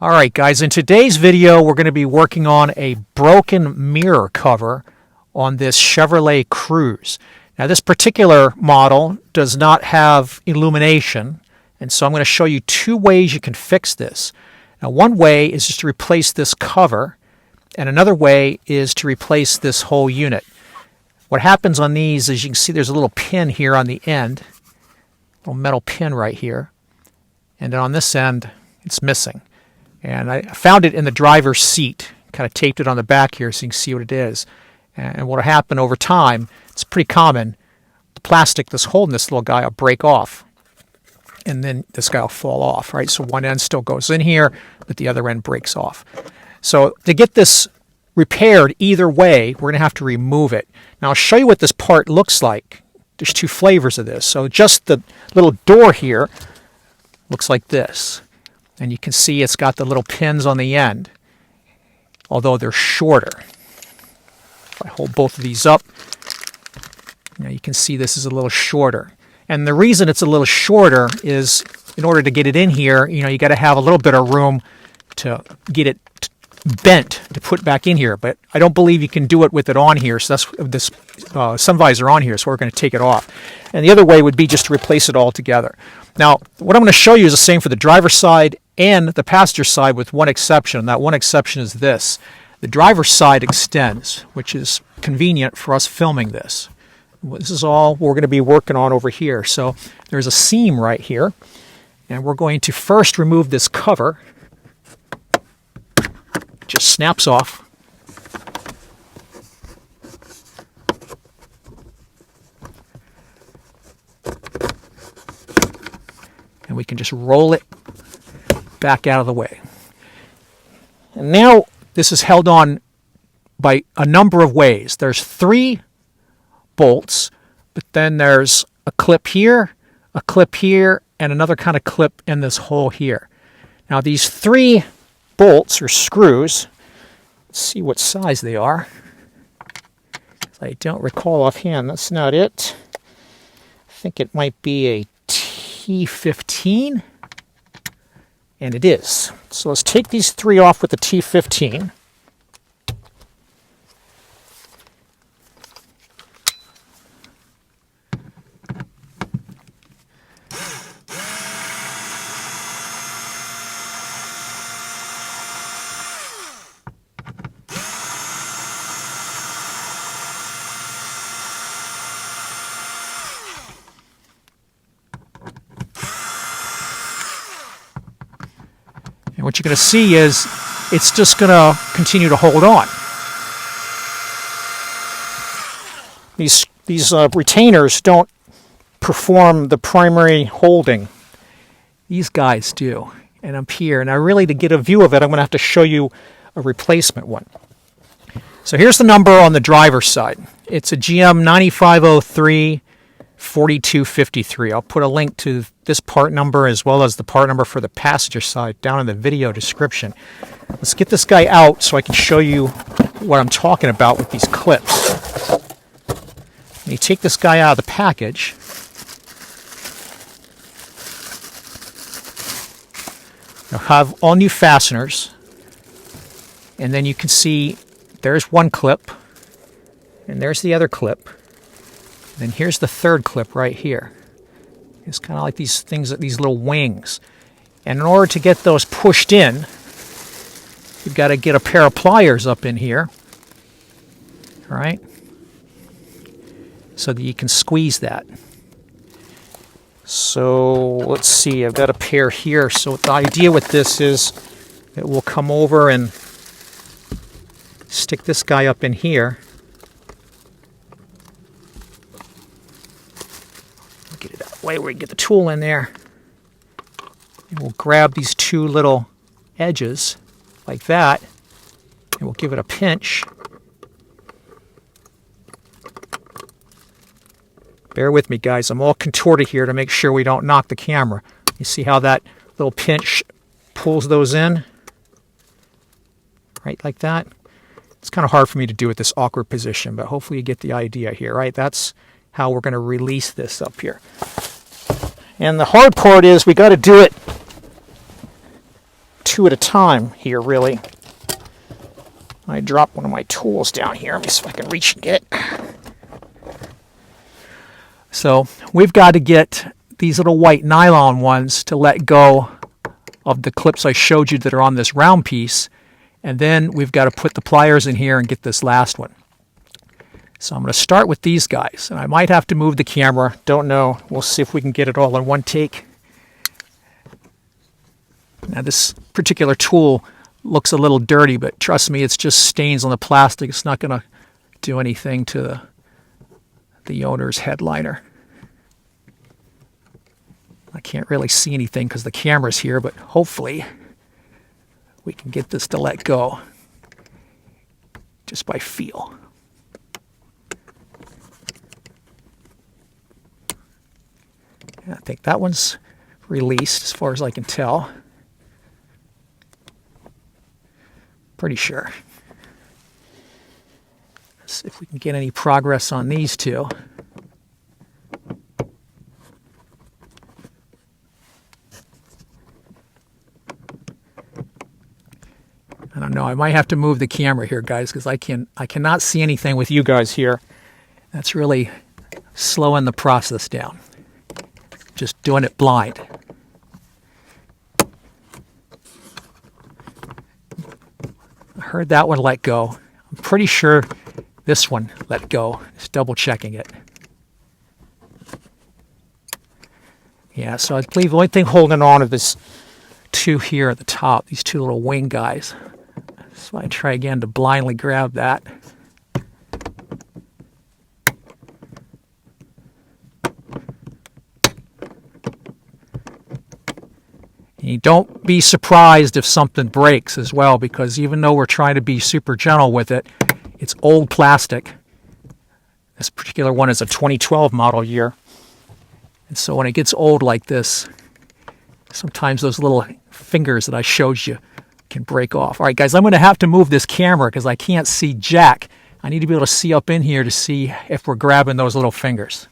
Alright guys, in today's video we're going to be working on a broken mirror cover on this Chevrolet Cruze. Now this particular model does not have illumination, and so I'm going to show you two ways you can fix this. Now one way is just to replace this cover, and another way is to replace this whole unit. What happens on these is you can see there's a little pin here on the end, a little metal pin right here, and then on this end it's missing. And I found it in the driver's seat, kind of taped it on the back here so you can see what it is. And what will happen over time, it's pretty common, the plastic that's holding this little guy will break off. And then this guy will fall off, right? So one end still goes in here, but the other end breaks off. So to get this repaired either way, we're going to have to remove it. Now I'll show you what this part looks like. There's two flavors of this. So just the little door here looks like this. And you can see it's got the little pins on the end, although they're shorter. If I hold both of these up, now you can see this is a little shorter. And the reason it's a little shorter is in order to get it in here, you got to have a little bit of room to get it bent to put back in here. But I don't believe you can do it with it on here, so that's this sun visor on here, so we're going to take it off. And the other way would be just to replace it all together. Now, what I'm going to show you is the same for the driver's side and the passenger side with one exception. And that one exception is this. The driver's side extends, which is convenient for us filming this. This is all we're going to be working on over here. So there's a seam right here. And we're going to first remove this cover. It just snaps off. And we can just roll it back out of the way. And now this is held on by a number of ways. There's 3 bolts, but then there's a clip here, and another kind of clip in this hole here. Now these 3 bolts or screws, let's see what size they are. I don't recall offhand, that's not it. I think it might be a T15, and it is. So let's take these 3 off with the T15. And what you're going to see is it's just going to continue to hold on. These retainers don't perform the primary holding. These guys do. And up here, now really to get a view of it, I'm going to have to show you a replacement one. So here's the number on the driver's side. It's a GM 9503 4253. I'll put a link to this part number as well as the part number for the passenger side down in the video description. Let's get this guy out so I can show you what I'm talking about with these clips. When you take this guy out of the package, you'll have all new fasteners, and then you can see there's one clip and there's the other clip. Then here's the third clip right here. It's kind of like these things, these little wings. And in order to get those pushed in, you've got to get a pair of pliers up in here. All right? So that you can squeeze that. So let's see, I've got a pair here. So the idea with this is it will come over and stick this guy up in here. Get it out of the way where we can get the tool in there. And we'll grab these 2 little edges like that, and we'll give it a pinch. Bear with me, guys. I'm all contorted here to make sure we don't knock the camera. You see how that little pinch pulls those in? Right, like that. It's kind of hard for me to do at this awkward position, but hopefully you get the idea here, right? That's how we're going to release this up here. And the hard part is we got to do it two at a time here, really. I dropped one of my tools down here. Let me see if I can reach and get it. So we've got to get these little white nylon ones to let go of the clips I showed you that are on this round piece. And then we've got to put the pliers in here and get this last one. So I'm going to start with these guys. And I might have to move the camera. Don't know. We'll see if we can get it all in one take. Now this particular tool looks a little dirty, but trust me, it's just stains on the plastic. It's not going to do anything to the owner's headliner. I can't really see anything because the camera's here, but hopefully we can get this to let go just by feel. I think that one's released as far as I can tell. Pretty sure. Let's see if we can get any progress on these two. I don't know. I might have to move the camera here, guys, because I cannot see anything with you guys here. That's really slowing the process down. Just doing it blind. I heard that one let go. I'm pretty sure this one let go. Just double checking it. Yeah, so I believe the only thing holding on to this two here at the top, these two little wing guys. So I try again to blindly grab that. And don't be surprised if something breaks as well, because even though we're trying to be super gentle with it, it's old plastic. This particular one is a 2012 model year. And so when it gets old like this, sometimes those little fingers that I showed you can break off. All right, guys, I'm going to have to move this camera because I can't see jack. I need to be able to see up in here to see if we're grabbing those little fingers.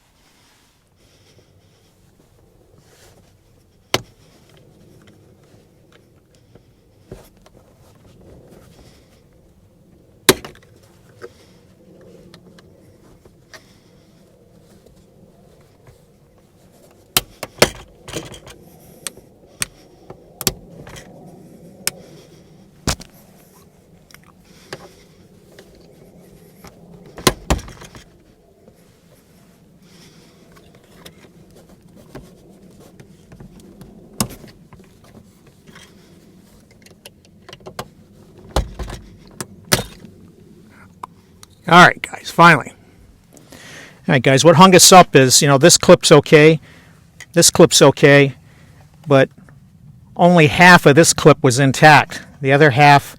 All right, guys, finally. All right, guys, what hung us up is, this clip's okay, this clip's okay, but only half of this clip was intact. The other half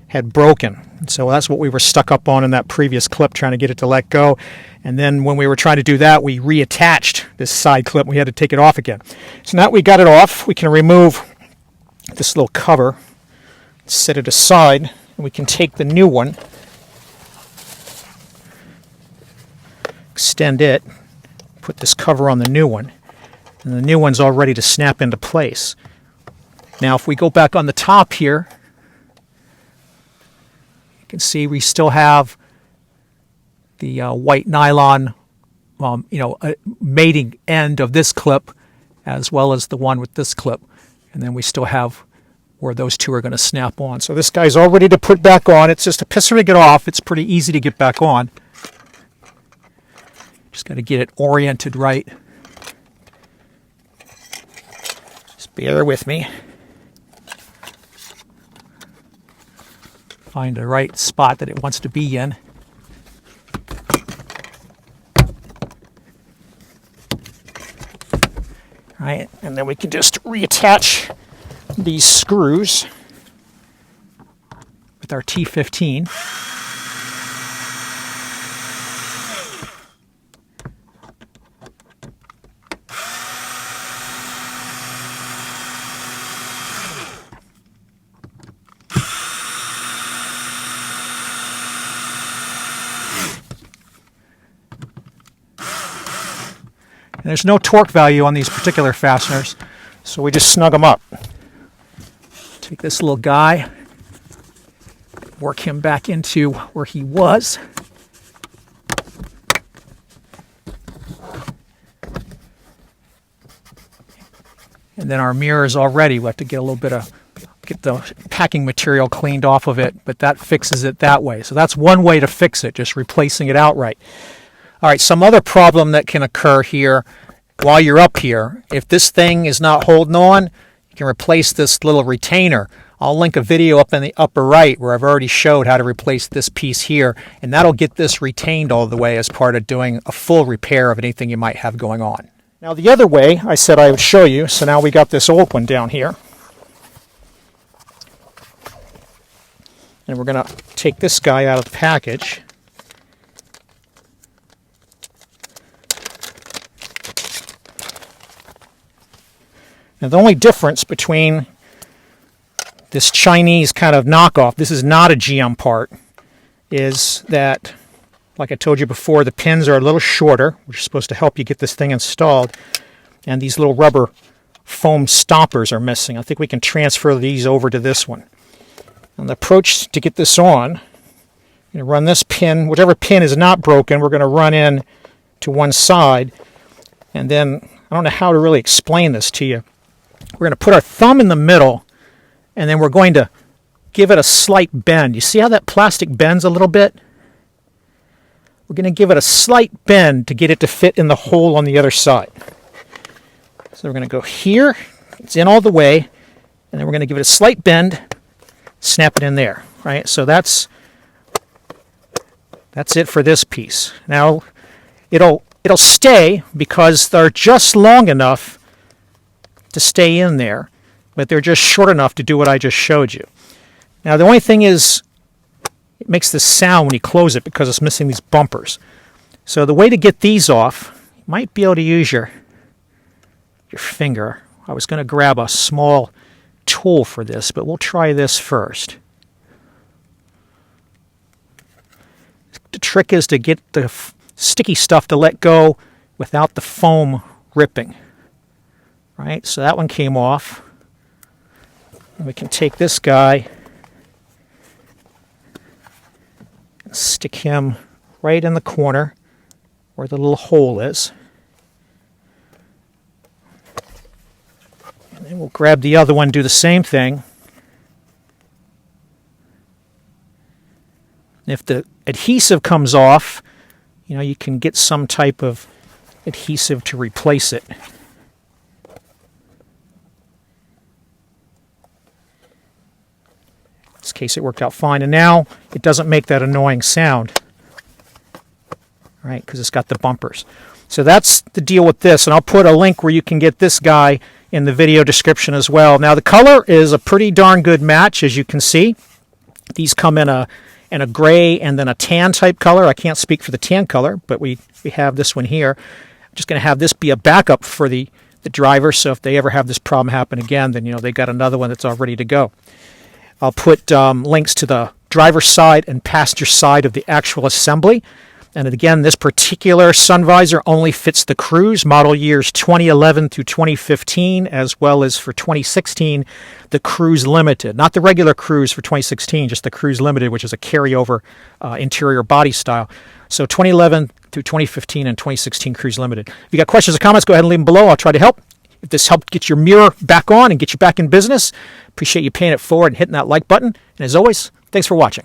had broken. So that's what we were stuck up on in that previous clip, trying to get it to let go. And then when we were trying to do that, we reattached this side clip. We had to take it off again. So now that we got it off, we can remove this little cover, set it aside, and we can take the new one, extend it, put this cover on the new one, and the new one's all ready to snap into place. Now if we go back on the top here, you can see we still have the white nylon mating end of this clip as well as the one with this clip, and then we still have where those two are going to snap on. So this guy's all ready to put back on. It's just a pisser to get off. It's pretty easy to get back on. Just got to get it oriented right. Just bear with me. Find the right spot that it wants to be in. All right, and then we can just reattach these screws with our T15. And there's no torque value on these particular fasteners, so we just snug them up. Take this little guy, work him back into where he was. And then our mirror is all ready. We'll have to get a little bit of, get the packing material cleaned off of it, but that fixes it that way. So that's one way to fix it, just replacing it outright. All right, some other problem that can occur here while you're up here, if this thing is not holding on, you can replace this little retainer. I'll link a video up in the upper right where I've already showed how to replace this piece here, and that'll get this retained all the way as part of doing a full repair of anything you might have going on. Now the other way I said I would show you, so now we got this old one down here. And we're going to take this guy out of the package. Now the only difference between this Chinese kind of knockoff, this is not a GM part, is that, like I told you before, the pins are a little shorter, which is supposed to help you get this thing installed. And these little rubber foam stoppers are missing. I think we can transfer these over to this one. And the approach to get this on, I'm going to run this pin, whichever pin is not broken, we're going to run in to one side. And then, I don't know how to really explain this to you. We're going to put our thumb in the middle, and then we're going to give it a slight bend. You see how that plastic bends a little bit? We're going to give it a slight bend to get it to fit in the hole on the other side. So we're going to go here, it's in all the way, and then we're going to give it a slight bend, snap it in there, right? So that's it for this piece. Now it'll stay because they're just long enough to stay in there, but they're just short enough to do what I just showed you. Now the only thing is, it makes this sound when you close it because it's missing these bumpers. So the way to get these off, you might be able to use your finger. I was going to grab a small tool for this, but we'll try this first. The trick is to get the sticky stuff to let go without the foam ripping. Right, so that one came off. And we can take this guy, stick him right in the corner where the little hole is. And then we'll grab the other one, do the same thing. And if the adhesive comes off, you know, you can get some type of adhesive to replace it. In this case, it worked out fine. And now it doesn't make that annoying sound, right? Because it's got the bumpers. So that's the deal with this. And I'll put a link where you can get this guy in the video description as well. Now the color is a pretty darn good match, as you can see. These come in a gray and then a tan type color. I can't speak for the tan color, but we have this one here. I'm just going to have this be a backup for the driver, so if they ever have this problem happen again, then they got another one that's all ready to go. I'll put links to the driver's side and passenger side of the actual assembly. And again, this particular sun visor only fits the Cruze model years 2011 through 2015, as well as for 2016, the Cruze Limited. Not the regular Cruze for 2016, just the Cruze Limited, which is a carryover interior body style. So 2011 through 2015 and 2016 Cruze Limited. If you got questions or comments, go ahead and leave them below. I'll try to help. If this helped get your mirror back on and get you back in business, appreciate you paying it forward and hitting that like button. And as always, thanks for watching.